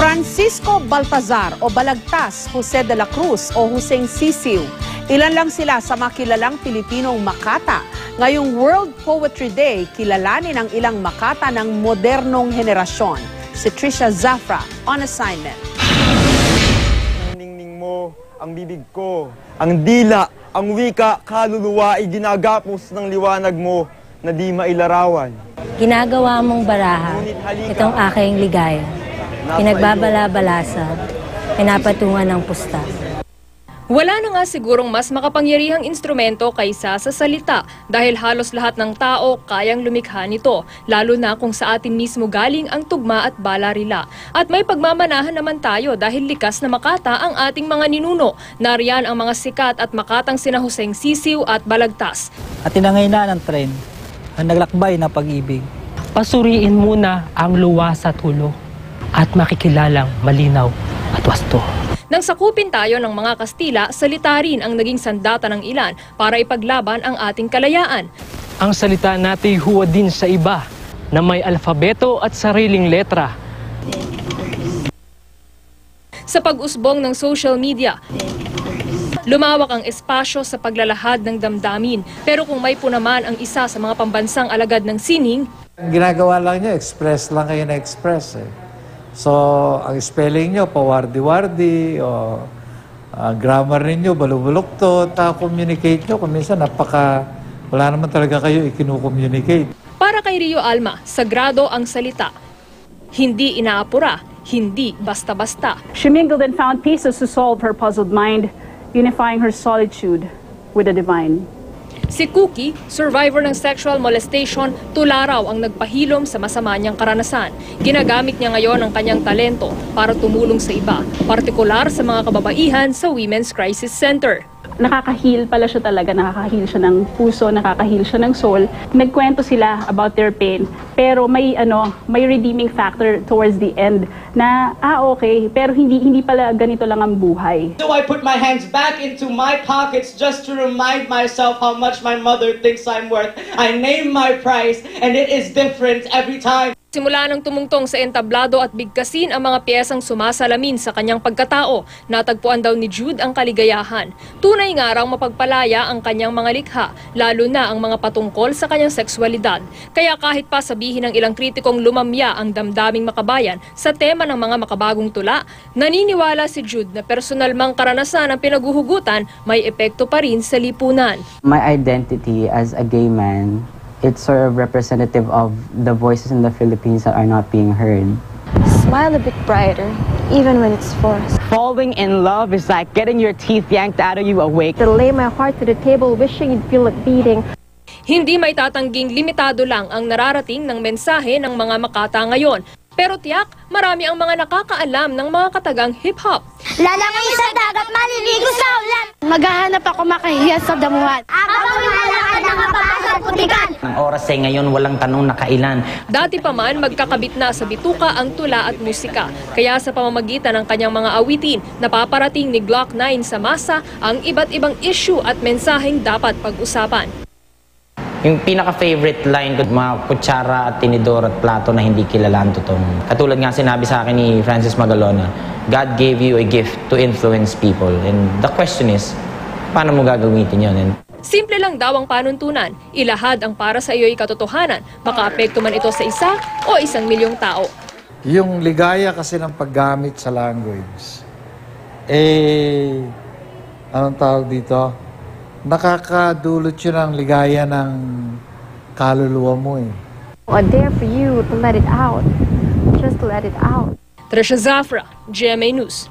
Francisco Baltazar o Balagtas, Jose de la Cruz o Huseng Sisiw. Ilan lang sila sa makilalang Pilipinong Makata. Ngayong World Poetry Day, kilalanin ang ilang Makata ng modernong henerasyon. Si Trisha Zafra on assignment. Ang ningning mo, ang bibig ko, ang dila, ang wika, kaluluwa ay ginagapos ng liwanag mo na di mailarawan. Ginagawa mong baraha, itong aking ligaya. Pinagbabala-balasa, pinapatungan ng pusta. Wala na nga sigurong mas makapangyarihang instrumento kaysa sa salita dahil halos lahat ng tao kayang lumikha nito, lalo na kung sa atin mismo galing ang tugma at balarila. At may pagmamanahan naman tayo dahil likas na Makata ang ating mga ninuno. Nariyan ang mga sikat at Makatang sina Huseng Sisiw at Balagtas. At tinangay na ng tren ang naglakbay na pag-ibig. Pasuriin muna ang luwas at hulo at makikilalang malinaw at wasto. Nang sakupin tayo ng mga Kastila, salita rin ang naging sandata ng ilan para ipaglaban ang ating kalayaan. Ang salita natin huwad din sa iba na may alfabeto at sariling letra. Sa pag-usbong ng social media, lumawak ang espasyo sa paglalahad ng damdamin. Pero kung may punaman ang isa sa mga pambansang alagad ng sining, ginagawa lang nyo, express lang kayo na express eh. So, ang spelling nyo, pawardi-wardi, o grammar ninyo, balubuloktot, communicate nyo, kung minsan wala naman talaga kayo ikinu-communicate. Para kay Rio Alma, sagrado ang salita. Hindi inaapura, hindi basta-basta. She mingled and found pieces to solve her puzzled mind, unifying her solitude with the divine. Si Cookie, survivor ng sexual molestation, tula raw ang nagpahilom sa masama niyang karanasan. Ginagamit niya ngayon ang kanyang talento para tumulong sa iba, partikular sa mga kababaihan sa Women's Crisis Center. Nakaka-heal pala siya talaga, nakaka-heal siya ng puso, nakaka-heal siya ng soul. Nagkwento sila about their pain, pero may redeeming factor towards the end na okay, pero hindi pala ganito lang ang buhay. So I put my hands back into my pockets just to remind myself how much my mother thinks I'm worth. I name my price and it is different every time. Simula nang tumungtong sa entablado at bigkasin ang mga piyesang sumasalamin sa kanyang pagkatao, natagpuan daw ni Jude ang kaligayahan. Tunay nga raw mapagpalaya ang kanyang mga likha, lalo na ang mga patungkol sa kanyang sexualidad. Kaya kahit pa sabihin ng ilang kritikong lumamya ang damdaming makabayan sa tema ng mga makabagong tula, naniniwala si Jude na personal mang karanasan ang pinaguhugutan, may epekto pa rin sa lipunan. My identity as a gay man, it's sort of representative of the voices in the Philippines that are not being heard. Smile a bit brighter, even when it's forced. Falling in love is like getting your teeth yanked out of you awake. To lay my heart to the table, wishing you'd feel it beating. Hindi may tatangging limitado lang ang nararating ng mensahe ng mga Makata ngayon. Pero tiyak, marami ang mga nakakaalam ng mga katagang hip-hop. Lalangoy sa dagat, maliligo sa ulan. Maghahanap ako makahiya sa damuhan. Habang lalakad ang mapapasok putikan. Ang oras ay ngayon walang tanong na kailan. Dati pa man magkakabit na sa bituka ang tula at musika. Kaya sa pamamagitan ng kanyang mga awitin, napaparating ni Glock 9 sa masa ang iba't ibang issue at mensaheng dapat pag-usapan. Yung pinaka-favorite line ko, mga kutsara at tinidor at plato na hindi kilala ang totoong. Katulad nga sinabi sa akin ni Francis Magalona, God gave you a gift to influence people. And the question is, paano mo gagamitin yun? Simple lang daw ang panuntunan. Ilahad ang para sa iyo'y katotohanan. Makaapekto man ito sa isa o 1,000,000 tao. Yung ligaya kasi ng paggamit sa language, anong tawag dito? Nakakadulot yun ang ligaya ng kaluluwa mo eh. I dare for you to let it out. Just let it out. Trisha Zafra, GMA News.